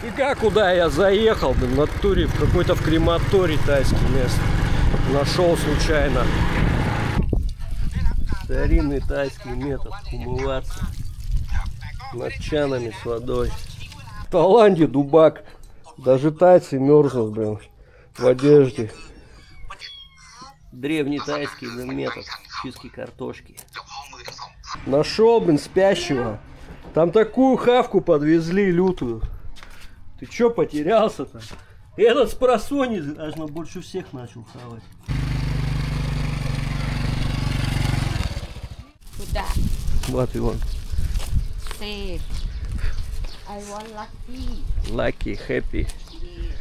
Фига, куда я заехал, блин, в натуре, в какой-то в крематорий тайский место. Нашел случайно. Старинный тайский метод умываться над чанами с водой. В Таиланде дубак. Даже тайцы мерзнут, блин, в одежде. Древний тайский, блин, метод чистки картошки. Нашел, блин, спящего. Там такую хавку подвезли лютую. Ты чё потерялся-то? Этот с просони аж больше всех начал хавать. Куда? What you want? Say, I want lucky. Lucky, happy. Yeah.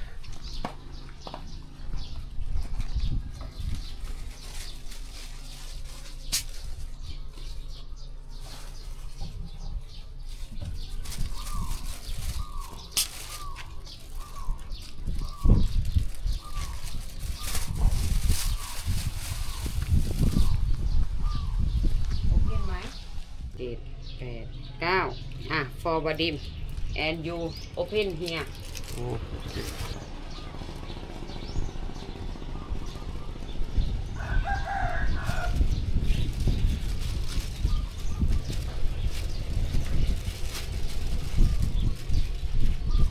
Okay ไหม7 8 9อ่ะ forward dim and you open here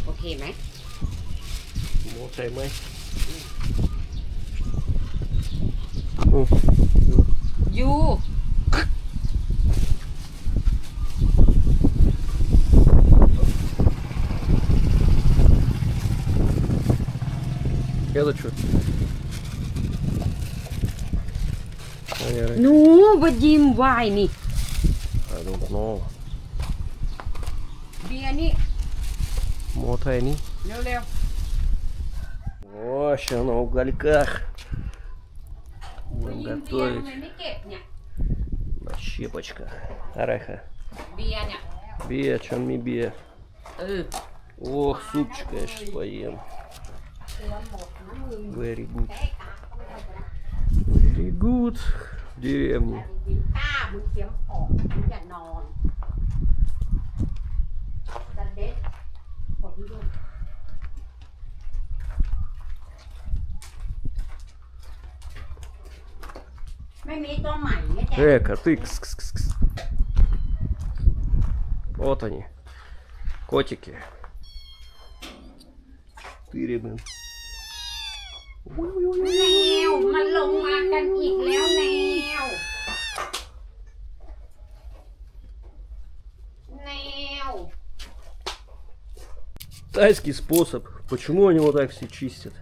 โอเคไหม Мотай май. you Это что? หนูบ่ยิ้มวายนี่ I don't know. เบียร์นี่ Мотай не. เร็ว О, сейчас на угольках. ๆ Будем ยิ้มเบียร์ทำ готовить. ไมไม่เก็บเนี่ย Щепочка. Араха. เบียร์เนี่ย Бия, чем не бия. เออ Ох, супчика я сейчас поем. Very good. Very good. В деревне. กินข้าวมึงเตรียมออกมึงอย่านอนสันเด็ดขอพี่ด้วยไม่มีตัวใหม่เนี่ยแจ๊ Коты. Кс-кс-кс-кс. Вот они. Котики. 4, блин. แนวมันลงมากันอีกแล้วแนวแนว Тайский способ. Почему они вот так все чистят?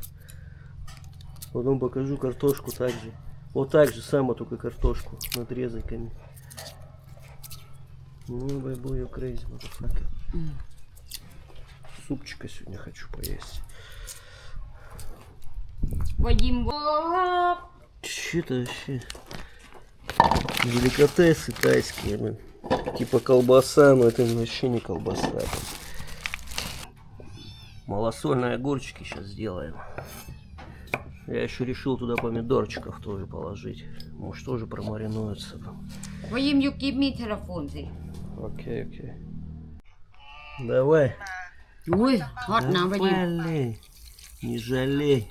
Потом покажу картошку так же. Вот так же само, только картошку надрезанками. Ну, бой, crazy, motherfucker. Супчика сегодня хочу поесть. ว่ายิ้มว่า Че это вообще? Деликатесы тайские, блин. Типа колбаса, но это вообще не колбаса. Малосольные огурчики сейчас сделаем. Я еще решил туда помидорчиков тоже положить. Может, тоже промаринуются там. ว่ายิ้มยูกิฟมีเทเลโฟนสิ Окей, окей. Давай. อุ้ยฮอตนะว่ายิ้ม Полей. Не жалей.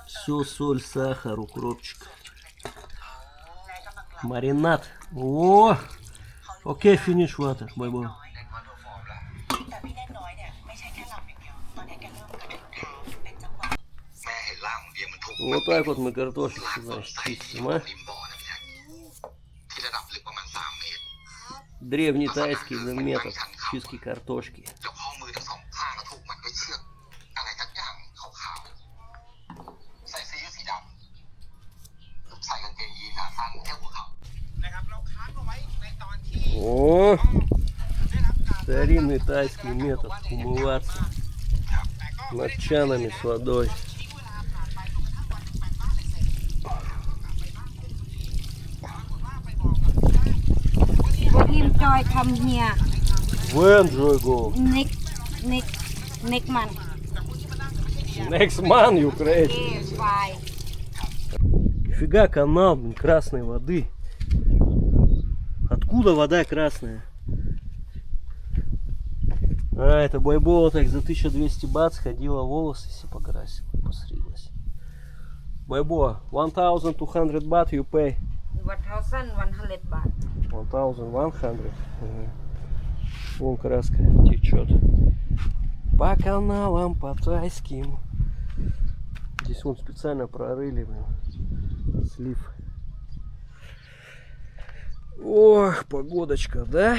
Все, соль, сахар, укропчик. Маринад. О! Окей, финиш water, бай-бай. Вот так вот мы картошку, значит, чистим, а? Древний тайский метод чистки картошки. О, старинный тайский метод умываться над чанами с водой. ว่ายิ้มจอยทำเฮีย When do I go? next month Next month, you crazy. why Нифига канал, блин, красной воды. Откуда вода красная? А, это Байбола так за 1200 бат сходила, волосы все покрасила, посрилась. Байбола, 1200 бат you pay. 1,100 baht. 1100. Вон краска течет. По каналам, по тайским. Здесь вон специально прорыли, блин, слив. Ох, погодочка, да?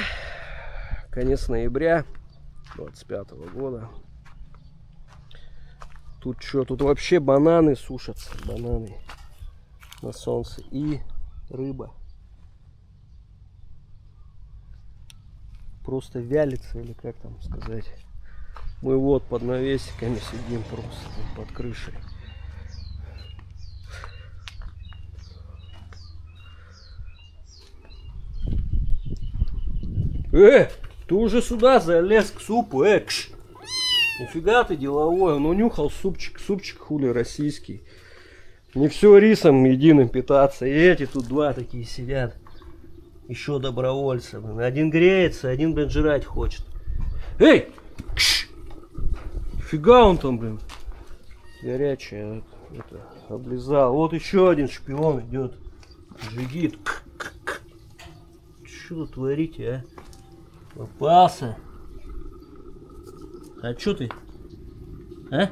Конец ноября 25 года. Тут что? Тут вообще бананы сушатся. Бананы на солнце. И рыба. Просто вялится, или как там сказать. Мы вот под навесиками сидим просто под крышей. Ты уже сюда залез к супу, экш. Нифига ты деловой, он унюхал супчик, супчик хули российский. Не все рисом единым питаться. И эти тут два такие сидят. Еще добровольцы. Блин. Один греется, один, блин, жрать хочет. Эй! Кш! Фига он там, блин. Горячая. Это, облизал. Вот еще один шпион идет. Жигит. Что тут творите, а? Попался. А что ты? А?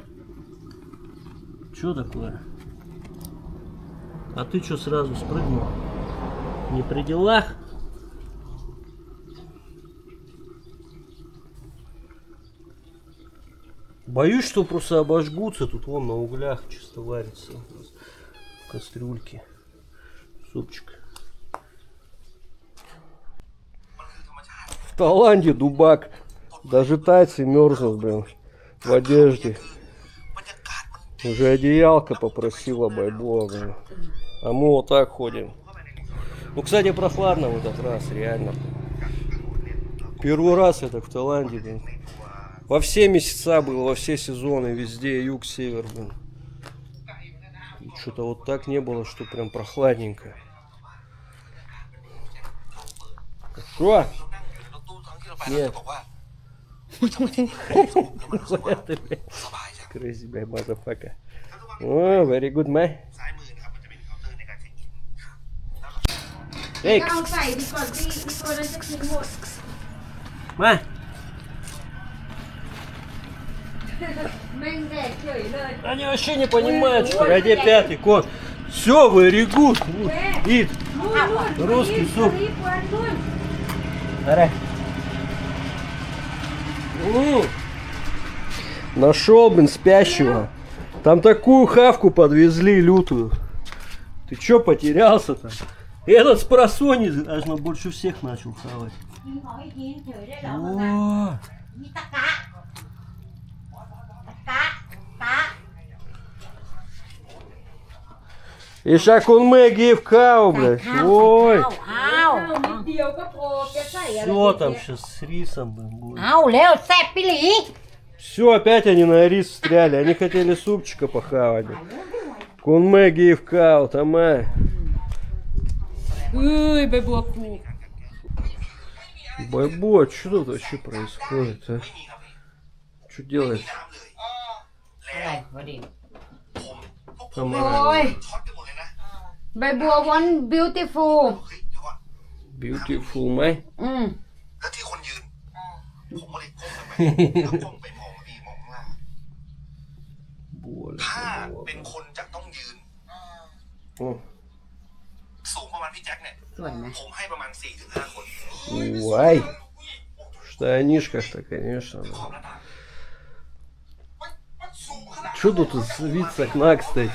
Что такое? А ты что сразу спрыгнул? Не при делах? Боюсь, что просто обожгутся. Тут вон на углях чисто варится в кастрюльке супчик. В Таиланде дубак. Даже тайцы мерзнут, блин, в одежде. Уже одеялка попросила Байбола, блин. А мы вот так ходим. Ну, кстати, прохладно в этот раз, реально. Первый раз это в Таиланде, блин. Во все месяца было, во все сезоны, везде, юг, север, блин. Что-то вот так не было, что прям прохладненько. Что? Нет. Crazy guy, motherfucker. Oh, very good, man. Эй, ma. Они вообще не понимают, что ради пятый кот. Все, very good. Eat. Русский суп. Давай. Нашел, блин, спящего. Там такую хавку подвезли лютую. Ты чё потерялся-то? Этот с просони должно больше всех начал хавать. О! Ишакунме гив кау, блядь. Ой. Все там сейчас с рисом, блин, будет. Все, опять они на рис встряли. Они хотели супчика похавать. Кунме гив кау, тамай. Ой, Байбоку. Байбо, что тут вообще происходит, а? Что делать? Ой. Байбо one beautiful. Beautiful, май? Ой, в штанишках-то, конечно. Что тут вид с окна, кстати?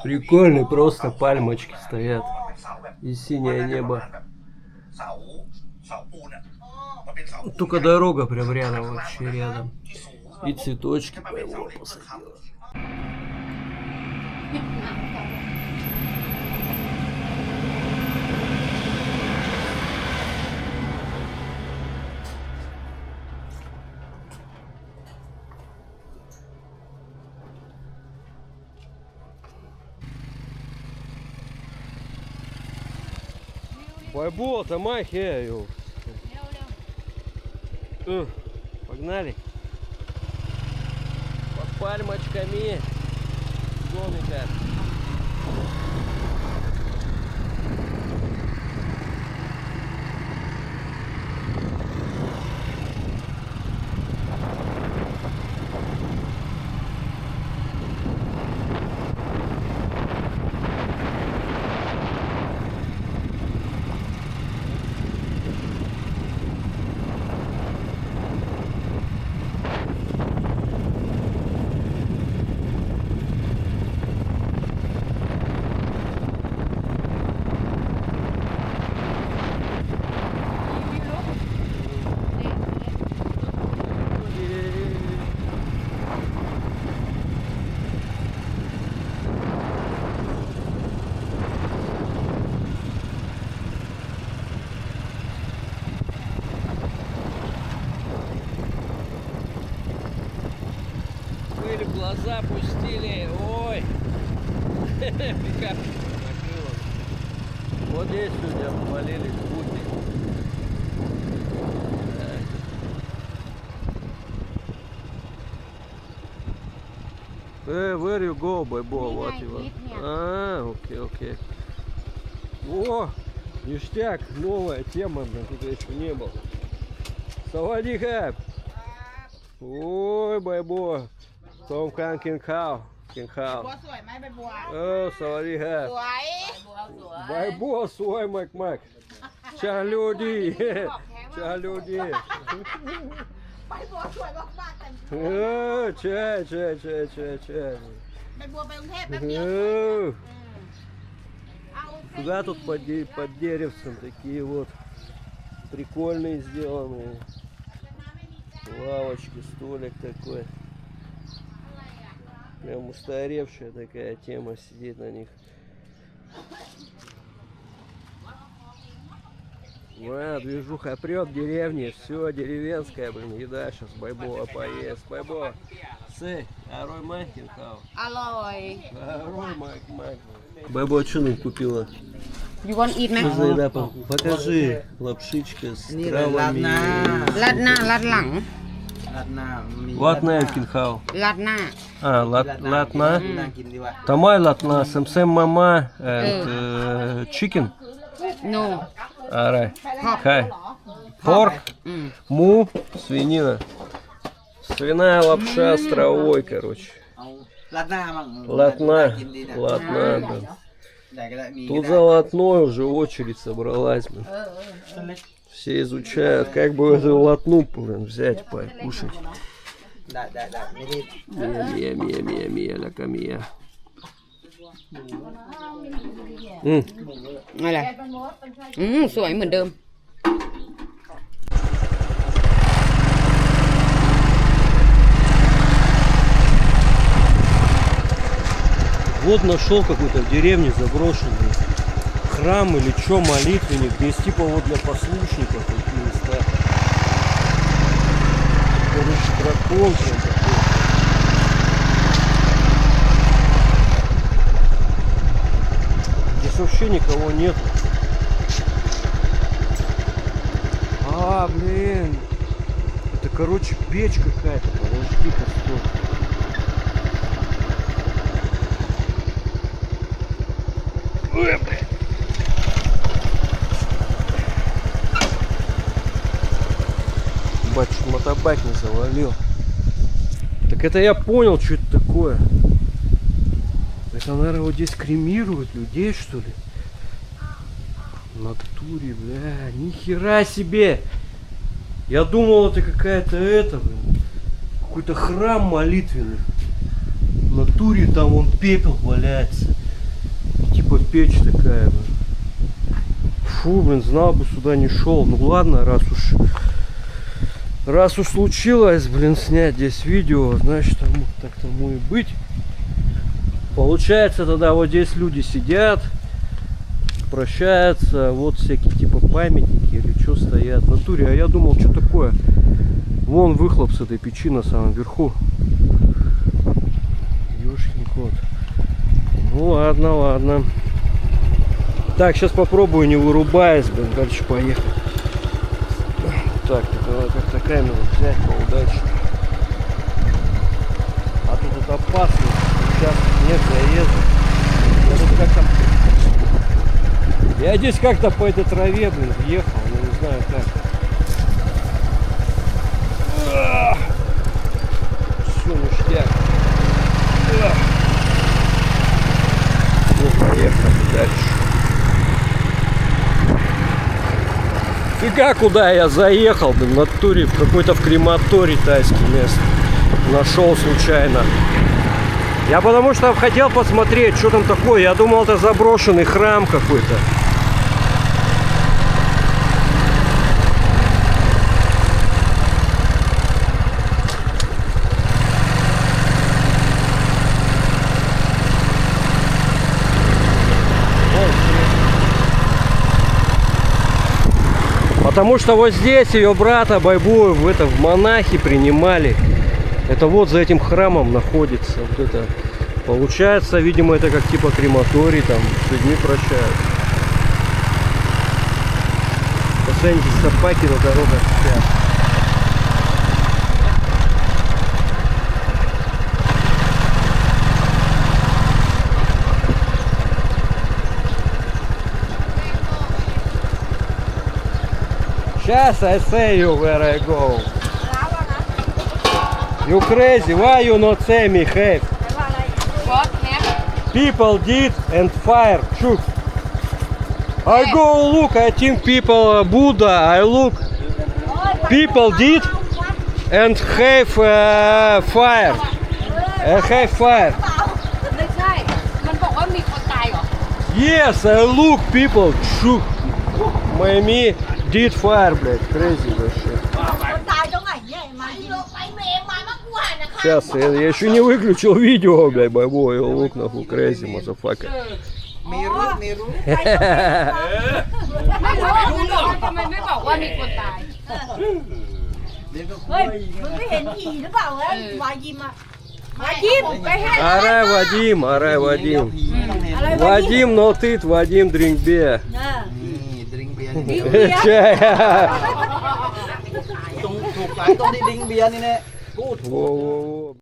Прикольный, просто пальмочки стоят. И синее небо. Только дорога прям рядом, вообще рядом. И цветочки Байбола посадила. Байбола, тамай, хею. Погнали. Погнали. Под пальмочками домика. Глаза пустили, ой, пикап накрыло. Вот здесь люди обвалились, пути. Where you go, Байбо? Вот его. Окей. О, ништяк, новая тема, блин, тут еще не было. Савадиха. Ой, Байбо. ต้มข้างกินข้าว บัวสวยไหมใบบัว สวัสดีครับ สวย ใบบัวสวยมากๆชาลูดีชาลูดี ใบบัวสวยมากๆแต่ ใช่ ใบบัวไปกรุงเทพแป๊บเดียวเอา Туда тут под деревцем такие вот прикольные сделанные лавочки, столик такой. Прям устаревшая такая тема, сидеть на них. Движуха прет в деревне, все деревенская, блин, еда сейчас Байбо поест. Байбо, сэй, арой махин хау. อร่อย Арой мах. Байбо, что нам купила? you want eat ไหม Что за еда? Покажи, лапшичка с травами. ราดหน้าราดหลัง Латна кинхау. ราดหน้า Латна. น่ากินดีว่ะ Тамай латна, сэмсэм мама, chicken. no Арай. Хай. Порк, му, свинина. Свиная лапша с травой, короче. เอาราดหน้ามั่ง Латна. น่ากินดีนะ Латна, блин. ได้ก็ได้มี Тут за латной уже очередь собралась, блин. Все изучают, как бы эту латну, блин, взять, покушать. ได้ไม่รีบ Мия, ляка мия. อะไรสวยเหมือนเดิม Вот нашел какой-то в деревне заброшенный храм или что, молитвенник. Здесь типа вот для послушников такие места. Короче, дракон прям такой. Здесь вообще никого нет. Блин. Это, короче, печь какая-то. Подожди-ка, стой. Бать, чуть мотобайк не завалил. Так это я понял, что это такое. Это, наверное, вот здесь кремируют людей, что ли? В натуре, бля, нихера себе. Я думал, это какая-то блин, какой-то храм молитвенный. В натуре там вон пепел валяется. Типа печь такая, блин. Фу, блин, знал бы, сюда не шел. Ну ладно, раз уж случилось, блин, снять здесь видео, значит, так тому и быть. Получается, тогда вот здесь люди сидят, прощаются, вот всякие типа памятники или что стоят в натуре. А я думал, что такое? Вон выхлоп с этой печи на самом верху. Ёшкин кот. Ну ладно. Так, сейчас попробую, не вырубаясь, блин, дальше поехать. Так, надо как-то камеру взять поудачнее. А тут вот опасно. Сейчас нет заезда. Я здесь как-то по этой траве, блин, въехал, но не знаю как. Все, ништяк. Ну, поехали дальше. Фига, куда я заехал, блин, на туре, в какой-то в крематорий тайский место. Нашел случайно. Я потому что хотел посмотреть, что там такое. Я думал, это заброшенный храм какой-то. Потому что вот здесь ее брата Байбоя в монахи принимали. Это вот за этим храмом находится. Вот это. Получается, видимо, это как типа крематорий, там с людьми прощают. Посмотрите, собаки на дорогах спят. Сейчас I say you where I go. You crazy? Why you not say me hey? What happened? People did and fire. Shoot. I go look. I think people Buddha. I look. People did and have fire. Have fire. ไม่ใช่ มันบอกว่ามีคนตายเหรอ Yes, I look. People shoot. Me did fire, блядь. Crazy вообще. คนตายตรงไหนเนี่ยมาที่รถไปเมย์มาเมื่อวานนะคะ Сейчас, я еще не выключил видео, блядь, бой, look нахуй, crazy, motherfucker. มีรู้มีรู้ ไม่รู้ทำไมไม่บอกว่ามีคนตาย เดี๋ยวก็ เฮ้ยมึงไม่เห็นผีหรือเปล่าเฮ้ยวายิมอะวายิมไปให้ Арай, Вадим, Арай, Вадим. ผีไม่ต้องเห็น อะไร Вадим, no тыт, Вадим, drink beer. นี่ดริงก์เบียร์นี่ Чай. ถูกหลายตรงที่ดริงก์เบียร์นี่แน่พูด Во-во-во.